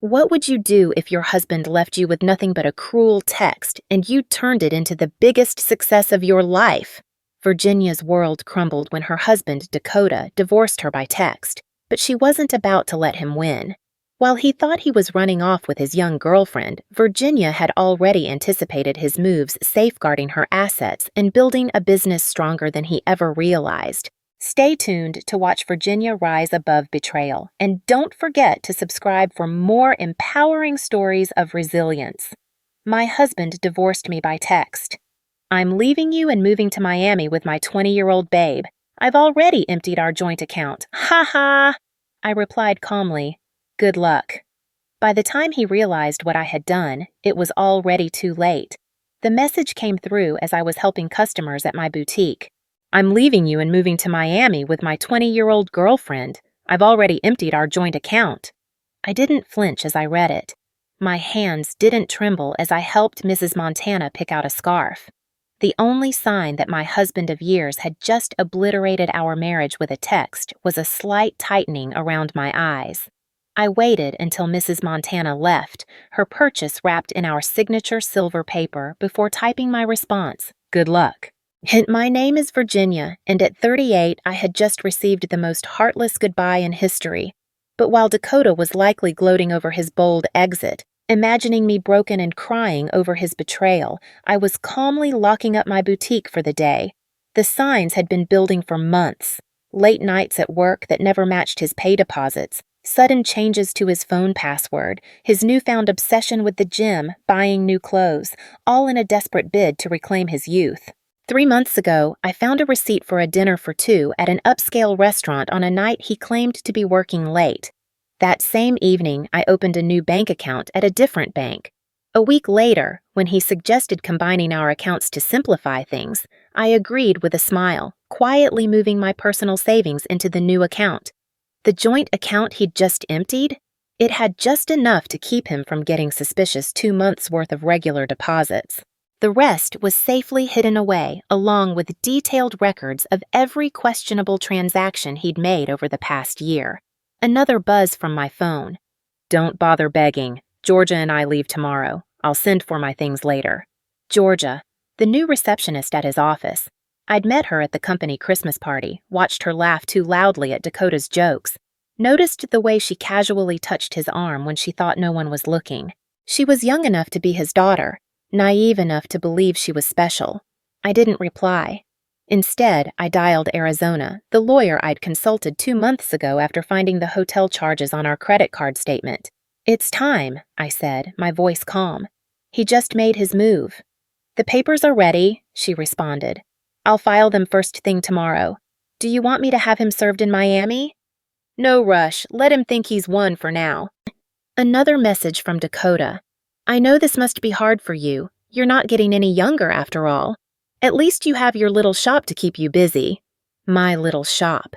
What would you do if your husband left you with nothing but a cruel text and you turned it into the biggest success of your life? Virginia's world crumbled when her husband, Dakota, divorced her by text, but she wasn't about to let him win. While he thought he was running off with his young girlfriend, Virginia had already anticipated his moves, safeguarding her assets and building a business stronger than he ever realized. Stay tuned to watch Virginia rise above betrayal, and don't forget to subscribe for more empowering stories of resilience. My husband divorced me by text. I'm leaving you and moving to Miami with my 20-year-old babe. I've already emptied our joint account. Ha ha! I replied calmly, "Good luck." By the time he realized what I had done, it was already too late. The message came through as I was helping customers at my boutique. "I'm leaving you and moving to Miami with my 20-year-old girlfriend. I've already emptied our joint account." I didn't flinch as I read it. My hands didn't tremble as I helped Mrs. Montana pick out a scarf. The only sign that my husband of years had just obliterated our marriage with a text was a slight tightening around my eyes. I waited until Mrs. Montana left, her purchase wrapped in our signature silver paper, before typing my response, "Good luck." My name is Virginia, and at 38, I had just received the most heartless goodbye in history. But while Dakota was likely gloating over his bold exit, imagining me broken and crying over his betrayal, I was calmly locking up my boutique for the day. The signs had been building for months. Late nights at work that never matched his pay deposits, sudden changes to his phone password, his newfound obsession with the gym, buying new clothes, all in a desperate bid to reclaim his youth. 3 months ago, I found a receipt for a dinner for two at an upscale restaurant on a night he claimed to be working late. That same evening, I opened a new bank account at a different bank. A week later, when he suggested combining our accounts to simplify things, I agreed with a smile, quietly moving my personal savings into the new account. The joint account he'd just emptied? It had just enough to keep him from getting suspicious 2 months' worth of regular deposits. The rest was safely hidden away, along with detailed records of every questionable transaction he'd made over the past year. Another buzz from my phone. "Don't bother begging. Georgia and I leave tomorrow. I'll send for my things later." Georgia, the new receptionist at his office. I'd met her at the company Christmas party, watched her laugh too loudly at Dakota's jokes, noticed the way she casually touched his arm when she thought no one was looking. She was young enough to be his daughter, naive enough to believe she was special. I didn't reply. Instead, I dialed Arizona, the lawyer I'd consulted 2 months ago after finding the hotel charges on our credit card statement. "It's time," I said, my voice calm. "He just made his move." "The papers are ready," she responded. "I'll file them first thing tomorrow. Do you want me to have him served in Miami?" "No rush. Let him think he's won for now." Another message from Dakota. "I know this must be hard for you. You're not getting any younger after all. At least you have your little shop to keep you busy." My little shop.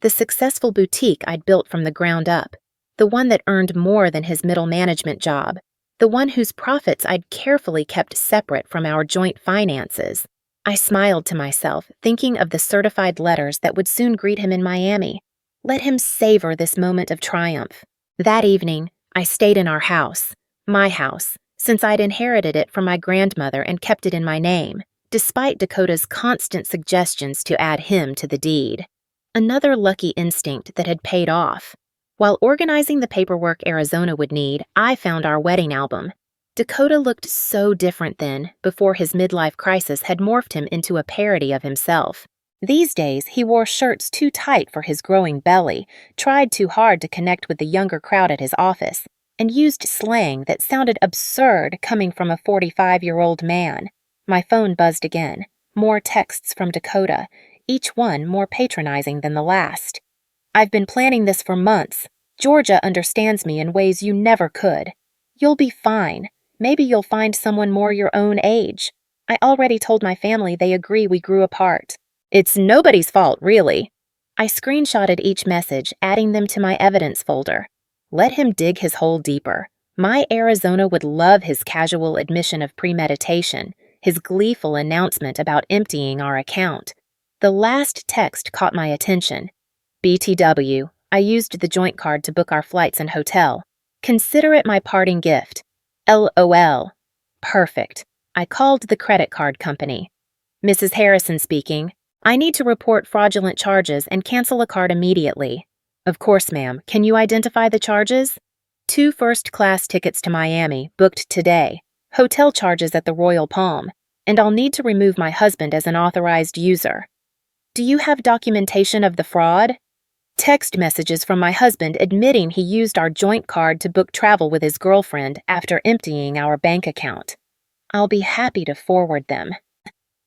The successful boutique I'd built from the ground up. The one that earned more than his middle management job. The one whose profits I'd carefully kept separate from our joint finances. I smiled to myself, thinking of the certified letters that would soon greet him in Miami. Let him savor this moment of triumph. That evening, I stayed in our house. My house, since I'd inherited it from my grandmother and kept it in my name, despite Dakota's constant suggestions to add him to the deed. Another lucky instinct that had paid off. While organizing the paperwork Arizona would need, I found our wedding album. Dakota looked so different then, before his midlife crisis had morphed him into a parody of himself. These days, he wore shirts too tight for his growing belly, tried too hard to connect with the younger crowd at his office, and used slang that sounded absurd coming from a 45-year-old man. My phone buzzed again. More texts from Dakota, each one more patronizing than the last. "I've been planning this for months. Georgia understands me in ways you never could. You'll be fine. Maybe you'll find someone more your own age. I already told my family they agree we grew apart. It's nobody's fault, really." I screenshotted each message, adding them to my evidence folder. Let him dig his hole deeper. My Arizona would love his casual admission of premeditation, his gleeful announcement about emptying our account. The last text caught my attention. "BTW, I used the joint card to book our flights and hotel. Consider it my parting gift. LOL. Perfect. I called the credit card company. Mrs. Harrison speaking. I need to report fraudulent charges and cancel a card immediately. Of course, ma'am. Can you identify the charges? 2 first-class tickets to Miami, booked today. Hotel charges at the Royal Palm. And I'll need to remove my husband as an authorized user. Do you have documentation of the fraud? Text messages from my husband admitting he used our joint card to book travel with his girlfriend after emptying our bank account. I'll be happy to forward them.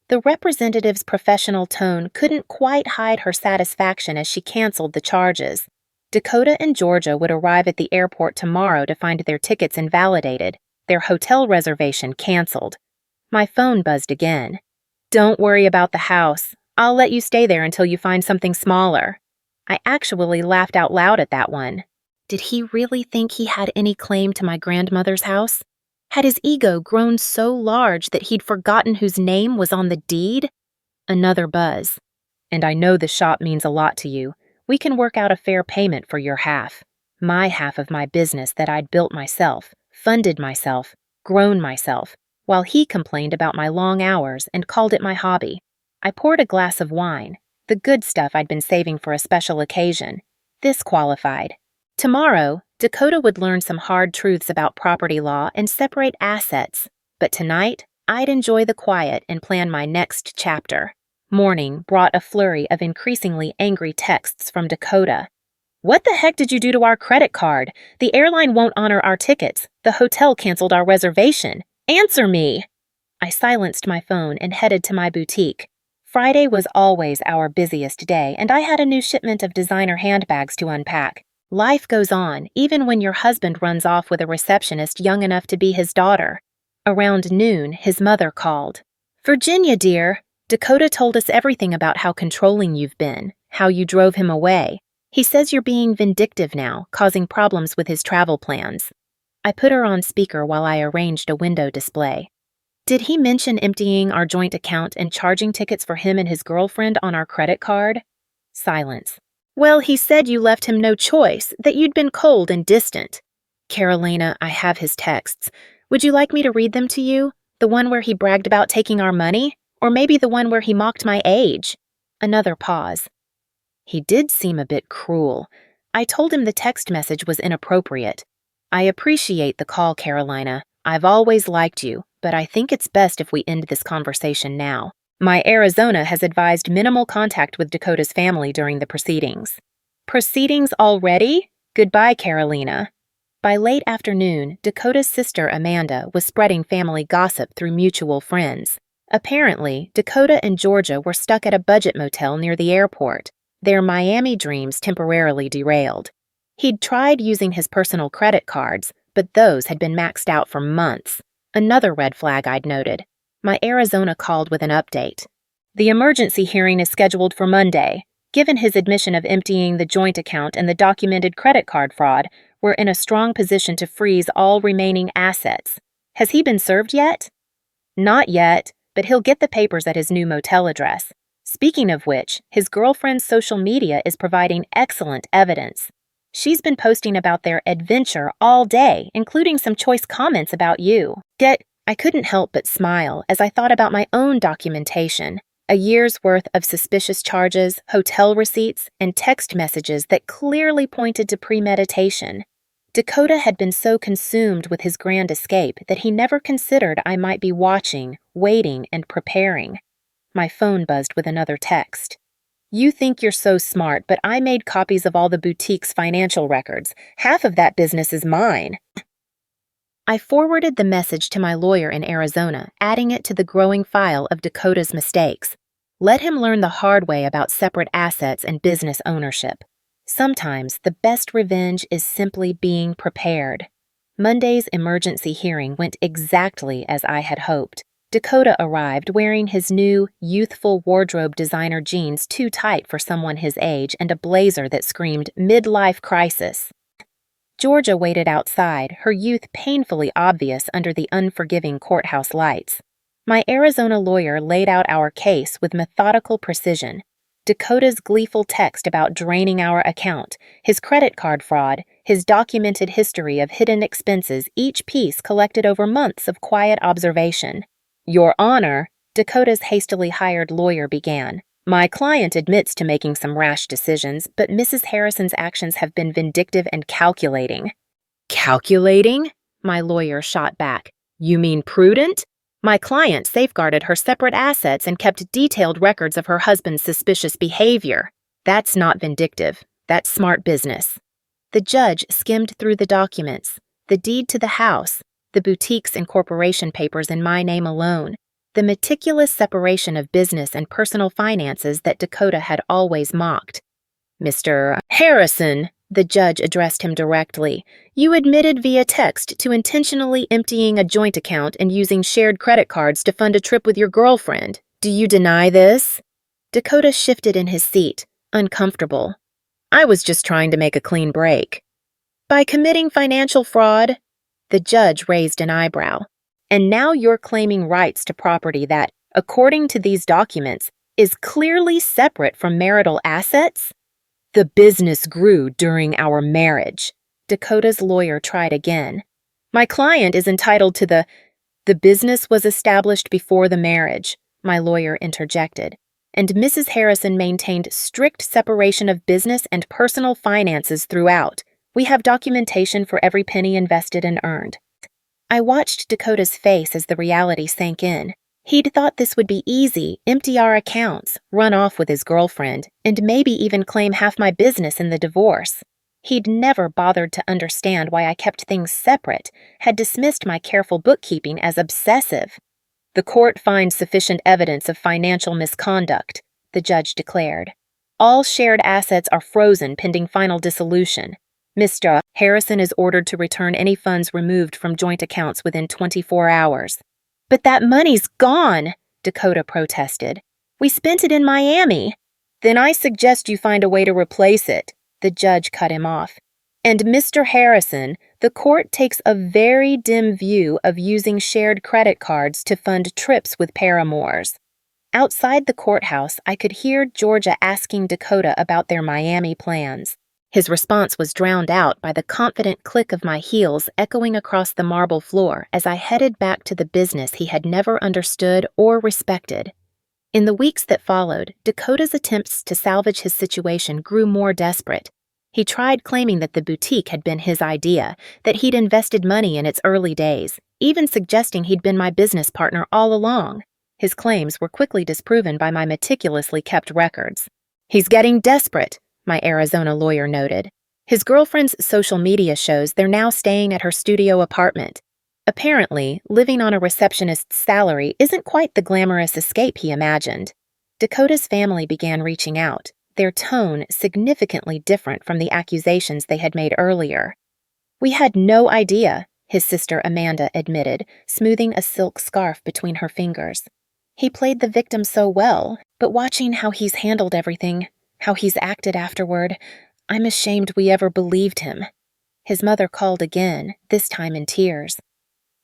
The representative's professional tone couldn't quite hide her satisfaction as she canceled the charges. Dakota and Georgia would arrive at the airport tomorrow to find their tickets invalidated, their hotel reservation canceled. My phone buzzed again. Don't worry about the house. I'll let you stay there until you find something smaller. I actually laughed out loud at that one. Did he really think he had any claim to my grandmother's house? Had his ego grown so large that he'd forgotten whose name was on the deed? Another buzz. And I know the shop means a lot to you. We can work out a fair payment for your half. My half of my business that I'd built myself, funded myself, grown myself, while he complained about my long hours and called it my hobby. I poured a glass of wine, the good stuff I'd been saving for a special occasion. This qualified. Tomorrow, Dakota would learn some hard truths about property law and separate assets, but tonight, I'd enjoy the quiet and plan my next chapter. Morning brought a flurry of increasingly angry texts from Dakota. What the heck did you do to our credit card? The airline won't honor our tickets. The hotel canceled our reservation. Answer me! I silenced my phone and headed to my boutique. Friday was always our busiest day, and I had a new shipment of designer handbags to unpack. Life goes on, even when your husband runs off with a receptionist young enough to be his daughter. Around noon, his mother called. Virginia, dear, Dakota told us everything about how controlling you've been, how you drove him away. He says you're being vindictive now, causing problems with his travel plans. I put her on speaker while I arranged a window display. Did he mention emptying our joint account and charging tickets for him and his girlfriend on our credit card? Silence. Well, he said you left him no choice, that you'd been cold and distant. Carolina, I have his texts. Would you like me to read them to you? The one where he bragged about taking our money? Or maybe the one where he mocked my age? Another pause. He did seem a bit cruel. I told him the text message was inappropriate. I appreciate the call, Carolina. I've always liked you, but I think it's best if we end this conversation now. My Arizona has advised minimal contact with Dakota's family during the proceedings. Proceedings already? Goodbye, Carolina. By late afternoon, Dakota's sister Amanda was spreading family gossip through mutual friends. Apparently, Dakota and Georgia were stuck at a budget motel near the airport, their Miami dreams temporarily derailed. He'd tried using his personal credit cards, but those had been maxed out for months. Another red flag I'd noted. My Arizona called with an update. The emergency hearing is scheduled for Monday. Given his admission of emptying the joint account and the documented credit card fraud, we're in a strong position to freeze all remaining assets. Has he been served yet? Not yet, but he'll get the papers at his new motel address. Speaking of which, his girlfriend's social media is providing excellent evidence. She's been posting about their adventure all day, including some choice comments about you. Yet, I couldn't help but smile as I thought about my own documentation, a year's worth of suspicious charges, hotel receipts, and text messages that clearly pointed to premeditation. Dakota had been so consumed with his grand escape that he never considered I might be watching, waiting, and preparing. My phone buzzed with another text. You think you're so smart, but I made copies of all the boutique's financial records. Half of that business is mine. I forwarded the message to my lawyer in Arizona, adding it to the growing file of Dakota's mistakes. Let him learn the hard way about separate assets and business ownership. Sometimes the best revenge is simply being prepared. Monday's emergency hearing went exactly as I had hoped. Dakota arrived wearing his new, youthful wardrobe designer jeans too tight for someone his age and a blazer that screamed midlife crisis. Georgia waited outside, her youth painfully obvious under the unforgiving courthouse lights. My Arizona lawyer laid out our case with methodical precision. Dakota's gleeful text about draining our account, his credit card fraud, his documented history of hidden expenses, each piece collected over months of quiet observation. "Your Honor," Dakota's hastily hired lawyer began, "my client admits to making some rash decisions, but Mrs. Harrison's actions have been vindictive and calculating." "Calculating?" my lawyer shot back. "You mean prudent? My client safeguarded her separate assets and kept detailed records of her husband's suspicious behavior. That's not vindictive. That's smart business." The judge skimmed through the documents, the deed to the house, the boutiques and corporation papers in my name alone, the meticulous separation of business and personal finances that Dakota had always mocked. "Mr. Harrison," the judge addressed him directly, "you admitted via text to intentionally emptying a joint account and using shared credit cards to fund a trip with your girlfriend. Do you deny this?" Dakota shifted in his seat, uncomfortable. "I was just trying to make a clean break." "By committing financial fraud?" The judge raised an eyebrow. "And now you're claiming rights to property that, according to these documents, is clearly separate from marital assets?" "The business grew during our marriage." Dakota's lawyer tried again. "My client is entitled to the business was established before the marriage," my lawyer interjected, "and Mrs. Harrison maintained strict separation of business and personal finances throughout. We have documentation for every penny invested and earned." I watched Dakota's face as the reality sank in. He'd thought this would be easy, empty our accounts, run off with his girlfriend, and maybe even claim half my business in the divorce. He'd never bothered to understand why I kept things separate, had dismissed my careful bookkeeping as obsessive. "The court finds sufficient evidence of financial misconduct," the judge declared. "All shared assets are frozen pending final dissolution. Mr. Harrison is ordered to return any funds removed from joint accounts within 24 hours. "But that money's gone," Dakota protested. "We spent it in Miami." "Then I suggest you find a way to replace it," the judge cut him off. "And Mr. Harrison, the court takes a very dim view of using shared credit cards to fund trips with paramours." Outside the courthouse, I could hear Georgia asking Dakota about their Miami plans. His response was drowned out by the confident click of my heels echoing across the marble floor as I headed back to the business he had never understood or respected. In the weeks that followed, Dakota's attempts to salvage his situation grew more desperate. He tried claiming that the boutique had been his idea, that he'd invested money in its early days, even suggesting he'd been my business partner all along. His claims were quickly disproven by my meticulously kept records. "He's getting desperate," my Arizona lawyer noted. "His girlfriend's social media shows they're now staying at her studio apartment. Apparently, living on a receptionist's salary isn't quite the glamorous escape he imagined." Dakota's family began reaching out, their tone significantly different from the accusations they had made earlier. "We had no idea," his sister Amanda admitted, smoothing a silk scarf between her fingers. "He played the victim so well, but watching how he's handled everything, how he's acted afterward, I'm ashamed we ever believed him." His mother called again, this time in tears.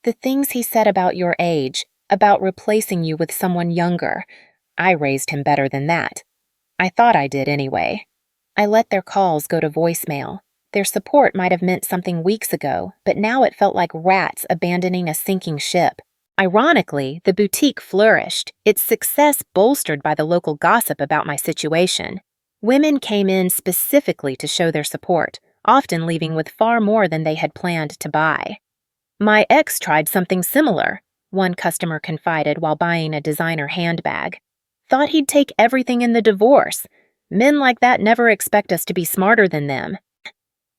"The things he said about your age, about replacing you with someone younger, I raised him better than that. I thought I did anyway." I let their calls go to voicemail. Their support might have meant something weeks ago, but now it felt like rats abandoning a sinking ship. Ironically, the boutique flourished, its success bolstered by the local gossip about my situation. Women came in specifically to show their support, often leaving with far more than they had planned to buy. "My ex tried something similar," one customer confided while buying a designer handbag. "Thought he'd take everything in the divorce. Men like that never expect us to be smarter than them."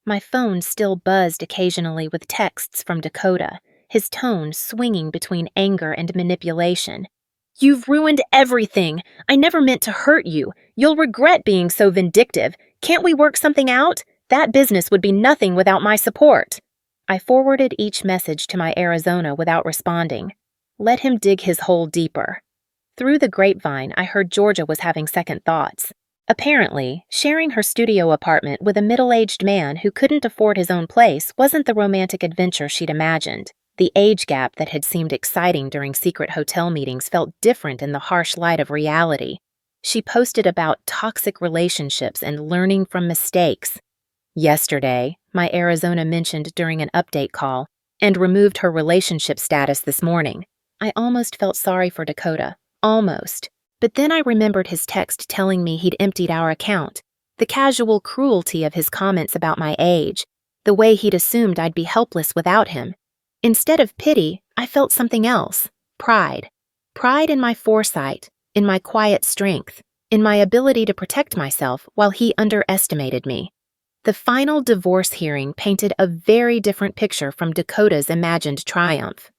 My phone still buzzed occasionally with texts from Dakota, his tone swinging between anger and manipulation. "You've ruined everything. I never meant to hurt you. You'll regret being so vindictive. Can't we work something out? That business would be nothing without my support." I forwarded each message to my Arizona without responding. Let him dig his hole deeper. Through the grapevine, I heard Georgia was having second thoughts. Apparently, sharing her studio apartment with a middle-aged man who couldn't afford his own place wasn't the romantic adventure she'd imagined. The age gap that had seemed exciting during secret hotel meetings felt different in the harsh light of reality. She posted about toxic relationships and learning from mistakes. Yesterday, my Arizona mentioned during an update call and removed her relationship status this morning. I almost felt sorry for Dakota. Almost. But then I remembered his text telling me he'd emptied our account, the casual cruelty of his comments about my age, the way he'd assumed I'd be helpless without him. Instead of pity, I felt something else. Pride. Pride in my foresight, in my quiet strength, in my ability to protect myself while he underestimated me. The final divorce hearing painted a very different picture from Dakota's imagined triumph.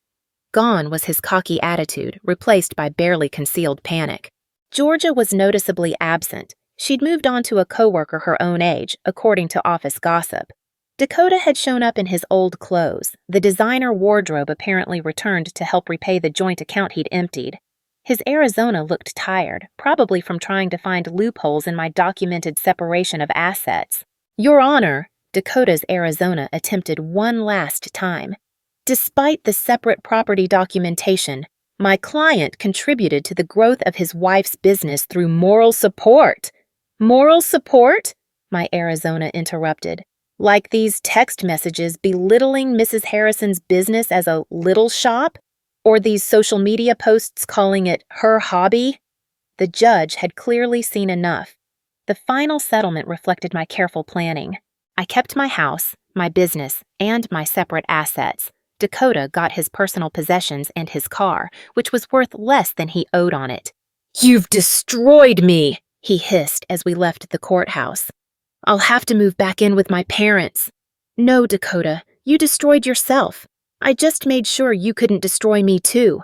Gone was his cocky attitude, replaced by barely concealed panic. Georgia was noticeably absent. She'd moved on to a coworker her own age, according to office gossip. Dakota had shown up in his old clothes, the designer wardrobe apparently returned to help repay the joint account he'd emptied. His Arizona looked tired, probably from trying to find loopholes in my documented separation of assets. Your Honor, Dakota's Arizona attempted one last time. Despite the separate property documentation, my client contributed to the growth of his wife's business through moral support. Moral support? My Arizona interrupted. Like these text messages belittling Mrs. Harrison's business as a little shop? Or these social media posts calling it her hobby? The judge had clearly seen enough. The final settlement reflected my careful planning. I kept my house, my business, and my separate assets. Dakota got his personal possessions and his car, which was worth less than he owed on it. "You've destroyed me," he hissed as we left the courthouse. "I'll have to move back in with my parents." "No, Dakota, you destroyed yourself. I just made sure you couldn't destroy me too."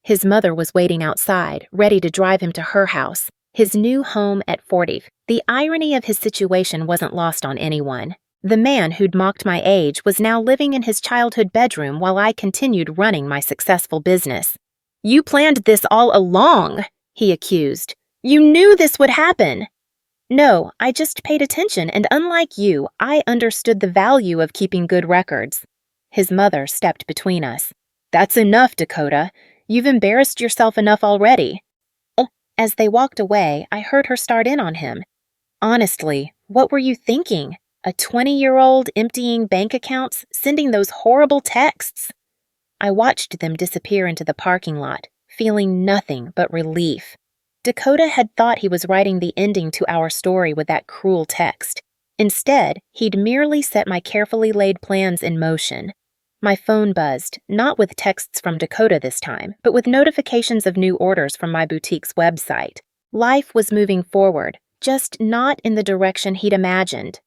His mother was waiting outside, ready to drive him to her house, his new home at 40. The irony of his situation wasn't lost on anyone. The man who'd mocked my age was now living in his childhood bedroom while I continued running my successful business. "You planned this all along," he accused. "You knew this would happen." "No, I just paid attention, and unlike you, I understood the value of keeping good records." His mother stepped between us. "That's enough, Dakota. You've embarrassed yourself enough already." As they walked away, I heard her start in on him. "Honestly, what were you thinking? A 20-year-old emptying bank accounts, sending those horrible texts?" I watched them disappear into the parking lot, feeling nothing but relief. Dakota had thought he was writing the ending to our story with that cruel text. Instead, he'd merely set my carefully laid plans in motion. My phone buzzed, not with texts from Dakota this time, but with notifications of new orders from my boutique's website. Life was moving forward, just not in the direction he'd imagined.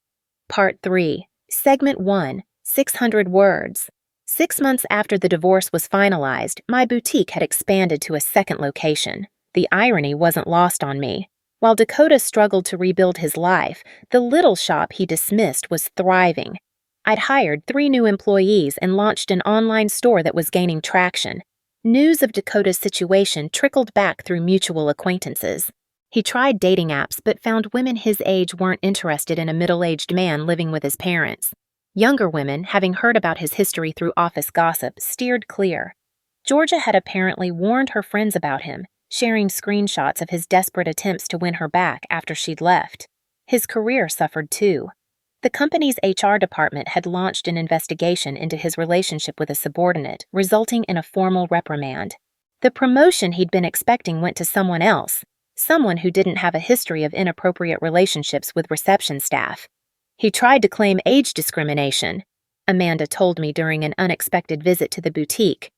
Part 3, Segment 1, 600 words. 6 months after the divorce was finalized, my boutique had expanded to a second location. The irony wasn't lost on me. While Dakota struggled to rebuild his life, the little shop he dismissed was thriving. I'd hired 3 new employees and launched an online store that was gaining traction. News of Dakota's situation trickled back through mutual acquaintances. He tried dating apps but found women his age weren't interested in a middle-aged man living with his parents. Younger women, having heard about his history through office gossip, steered clear. Georgia had apparently warned her friends about him, sharing screenshots of his desperate attempts to win her back after she'd left. His career suffered too. The company's HR department had launched an investigation into his relationship with a subordinate, resulting in a formal reprimand. The promotion he'd been expecting went to someone else, someone who didn't have a history of inappropriate relationships with reception staff. He tried to claim age discrimination, Amanda told me during an unexpected visit to the boutique.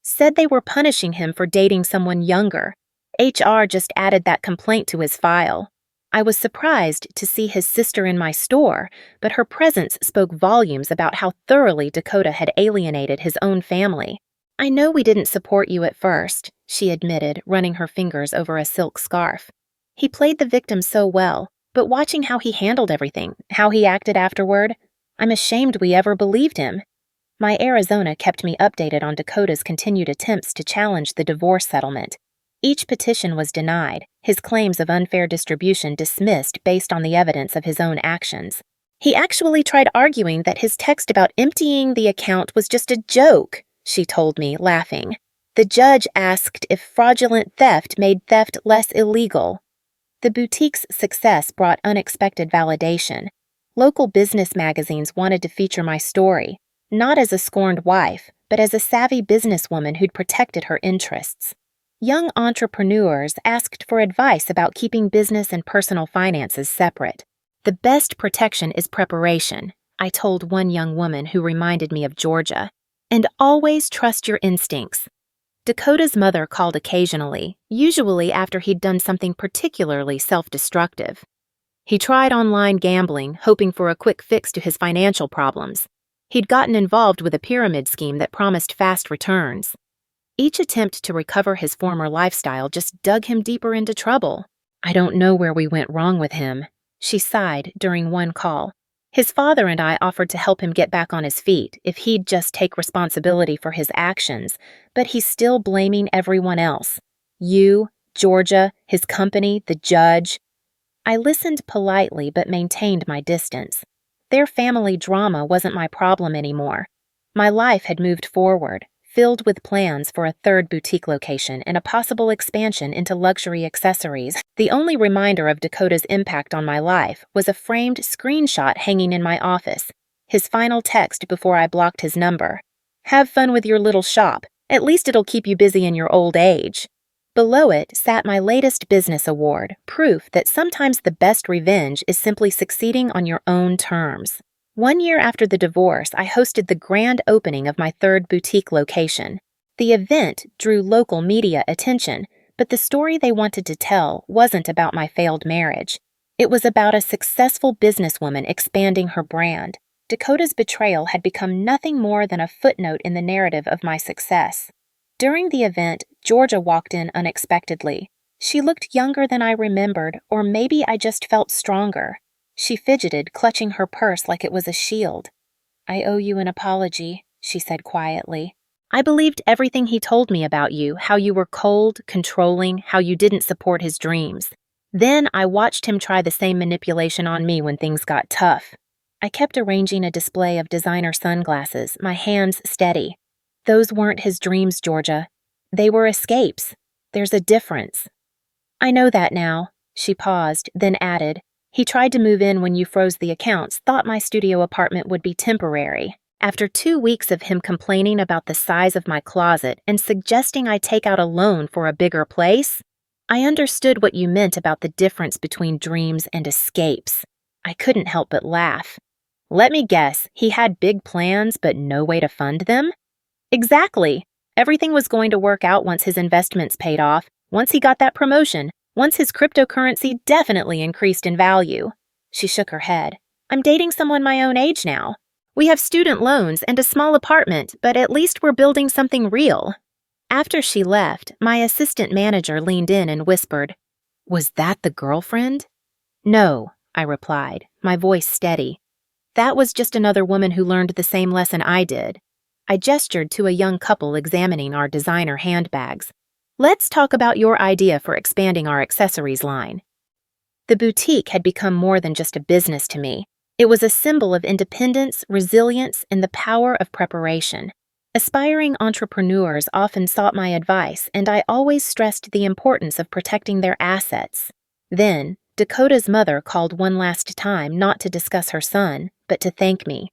Said they were punishing him for dating someone younger. HR just added that complaint to his file. I was surprised to see his sister in my store, but her presence spoke volumes about how thoroughly Dakota had alienated his own family. "I know we didn't support you at first," she admitted, running her fingers over a silk scarf. "He played the victim so well, but watching how he handled everything, how he acted afterward, I'm ashamed we ever believed him." My Arizona kept me updated on Dakota's continued attempts to challenge the divorce settlement. Each petition was denied, his claims of unfair distribution dismissed based on the evidence of his own actions. He actually tried arguing that his text about emptying the account was just a joke, she told me, laughing. The judge asked if fraudulent theft made theft less illegal. The boutique's success brought unexpected validation. Local business magazines wanted to feature my story, not as a scorned wife, but as a savvy businesswoman who'd protected her interests. Young entrepreneurs asked for advice about keeping business and personal finances separate. The best protection is preparation, I told one young woman who reminded me of Georgia. And always trust your instincts. Dakota's mother called occasionally, usually after he'd done something particularly self-destructive. He tried online gambling, hoping for a quick fix to his financial problems. He'd gotten involved with a pyramid scheme that promised fast returns. Each attempt to recover his former lifestyle just dug him deeper into trouble. I don't know where we went wrong with him, she sighed during one call. His father and I offered to help him get back on his feet if he'd just take responsibility for his actions, but he's still blaming everyone else. You, Georgia, his company, the judge. I listened politely but maintained my distance. Their family drama wasn't my problem anymore. My life had moved forward, filled with plans for a third boutique location and a possible expansion into luxury accessories. The only reminder of Dakota's impact on my life was a framed screenshot hanging in my office, his final text before I blocked his number. "Have fun with your little shop. At least it'll keep you busy in your old age." Below it sat my latest business award, proof that sometimes the best revenge is simply succeeding on your own terms. 1 year after the divorce, I hosted the grand opening of my third boutique location. The event drew local media attention, but the story they wanted to tell wasn't about my failed marriage. It was about a successful businesswoman expanding her brand. Dakota's betrayal had become nothing more than a footnote in the narrative of my success. During the event, Georgia walked in unexpectedly. She looked younger than I remembered, or maybe I just felt stronger. She fidgeted, clutching her purse like it was a shield. "I owe you an apology," she said quietly. "I believed everything he told me about you, how you were cold, controlling, how you didn't support his dreams. Then I watched him try the same manipulation on me when things got tough." I kept arranging a display of designer sunglasses, my hands steady. "Those weren't his dreams, Georgia. They were escapes. There's a difference." "I know that now." She paused, then added, "He tried to move in when you froze the accounts, thought my studio apartment would be temporary. After 2 weeks of him complaining about the size of my closet and suggesting I take out a loan for a bigger place, I understood what you meant about the difference between dreams and escapes." I couldn't help but laugh. "Let me guess, he had big plans but no way to fund them?" "Exactly. Everything was going to work out once his investments paid off, once he got that promotion, once his cryptocurrency definitely increased in value." She shook her head. "I'm dating someone my own age now. We have student loans and a small apartment, but at least we're building something real." After she left, my assistant manager leaned in and whispered, "Was that the girlfriend?" "No," I replied, my voice steady. "That was just another woman who learned the same lesson I did." I gestured to a young couple examining our designer handbags. "Let's talk about your idea for expanding our accessories line." The boutique had become more than just a business to me. It was a symbol of independence, resilience, and the power of preparation. Aspiring entrepreneurs often sought my advice, and I always stressed the importance of protecting their assets. Then, Dakota's mother called one last time not to discuss her son, but to thank me.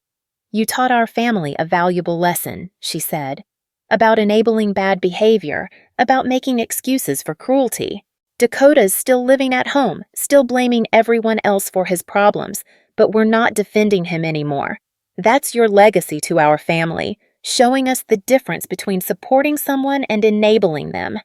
"You taught our family a valuable lesson," she said, "about enabling bad behavior, about making excuses for cruelty. Dakota's still living at home, still blaming everyone else for his problems, but we're not defending him anymore. That's your legacy to our family, showing us the difference between supporting someone and enabling them."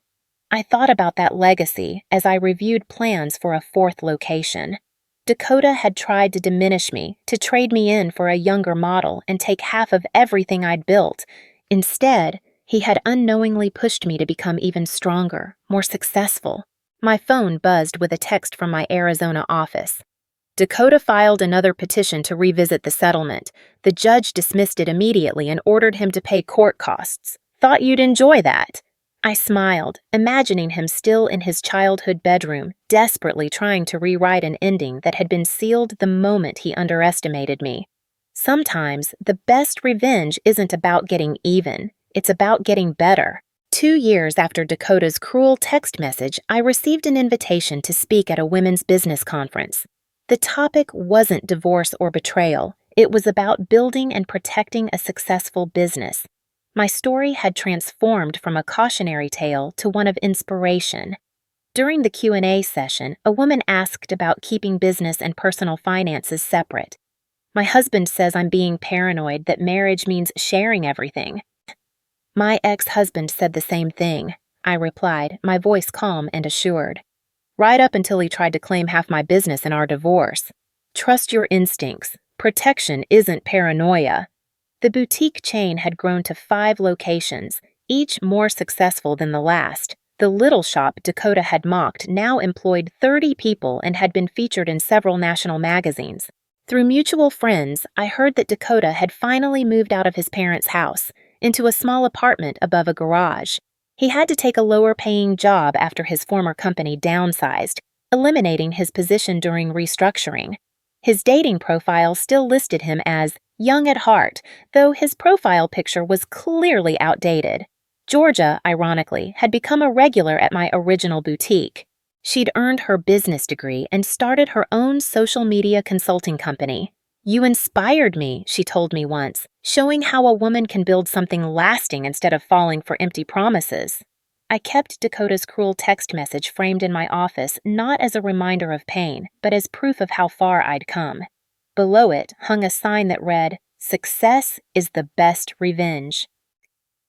I thought about that legacy as I reviewed plans for a fourth location. Dakota had tried to diminish me, to trade me in for a younger model and take half of everything I'd built. Instead, he had unknowingly pushed me to become even stronger, more successful. My phone buzzed with a text from my Arizona office. Dakota filed another petition to revisit the settlement. The judge dismissed it immediately and ordered him to pay court costs. "Thought you'd enjoy that." I smiled, imagining him still in his childhood bedroom, desperately trying to rewrite an ending that had been sealed the moment he underestimated me. Sometimes, the best revenge isn't about getting even, it's about getting better. 2 years after Dakota's cruel text message, I received an invitation to speak at a women's business conference. The topic wasn't divorce or betrayal. It was about building and protecting a successful business. My story had transformed from a cautionary tale to one of inspiration. During the Q&A session, a woman asked about keeping business and personal finances separate. My husband says I'm being paranoid that marriage means sharing everything. My ex-husband said the same thing, I replied, my voice calm and assured. Right up until he tried to claim half my business in our divorce. Trust your instincts. Protection isn't paranoia. The boutique chain had grown to 5 locations, each more successful than the last. The little shop Dakota had mocked now employed 30 people and had been featured in several national magazines. Through mutual friends, I heard that Dakota had finally moved out of his parents' house into a small apartment above a garage. He had to take a lower-paying job after his former company downsized, eliminating his position during restructuring. His dating profile still listed him as young at heart, though his profile picture was clearly outdated. Georgia, ironically, had become a regular at my original boutique. She'd earned her business degree and started her own social media consulting company. You inspired me, she told me once, showing how a woman can build something lasting instead of falling for empty promises. I kept Dakota's cruel text message framed in my office not as a reminder of pain, but as proof of how far I'd come. Below it hung a sign that read, "Success is the best revenge."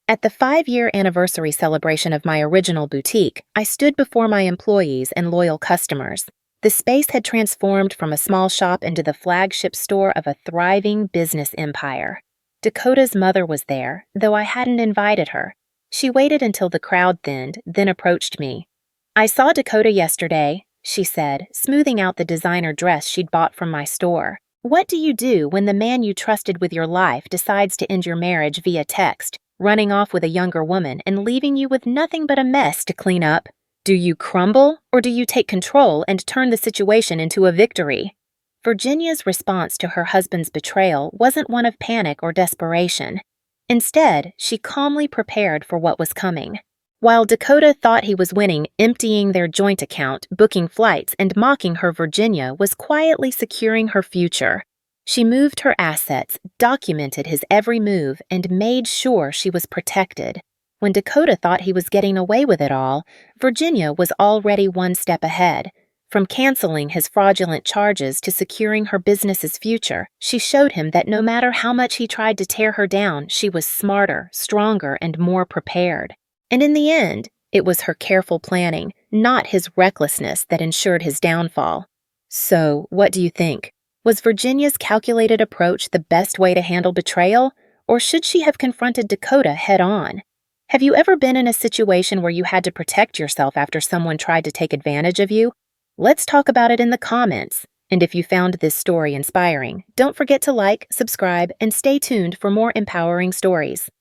At the 5-year anniversary celebration of my original boutique, I stood before my employees and loyal customers. The space had transformed from a small shop into the flagship store of a thriving business empire. Dakota's mother was there, though I hadn't invited her. She waited until the crowd thinned, then approached me. "I saw Dakota yesterday," she said, smoothing out the designer dress she'd bought from my store. "What do you do when the man you trusted with your life decides to end your marriage via text, running off with a younger woman and leaving you with nothing but a mess to clean up? Do you crumble, or do you take control and turn the situation into a victory?" Virginia's response to her husband's betrayal wasn't one of panic or desperation. Instead, she calmly prepared for what was coming. While Dakota thought he was winning, emptying their joint account, booking flights, and mocking her, Virginia was quietly securing her future. She moved her assets, documented his every move, and made sure she was protected. When Dakota thought he was getting away with it all, Virginia was already one step ahead. From canceling his fraudulent charges to securing her business's future, she showed him that no matter how much he tried to tear her down, she was smarter, stronger, and more prepared. And in the end, it was her careful planning, not his recklessness, that ensured his downfall. So, what do you think? Was Virginia's calculated approach the best way to handle betrayal, or should she have confronted Dakota head-on? Have you ever been in a situation where you had to protect yourself after someone tried to take advantage of you? Let's talk about it in the comments. And if you found this story inspiring, don't forget to like, subscribe, and stay tuned for more empowering stories.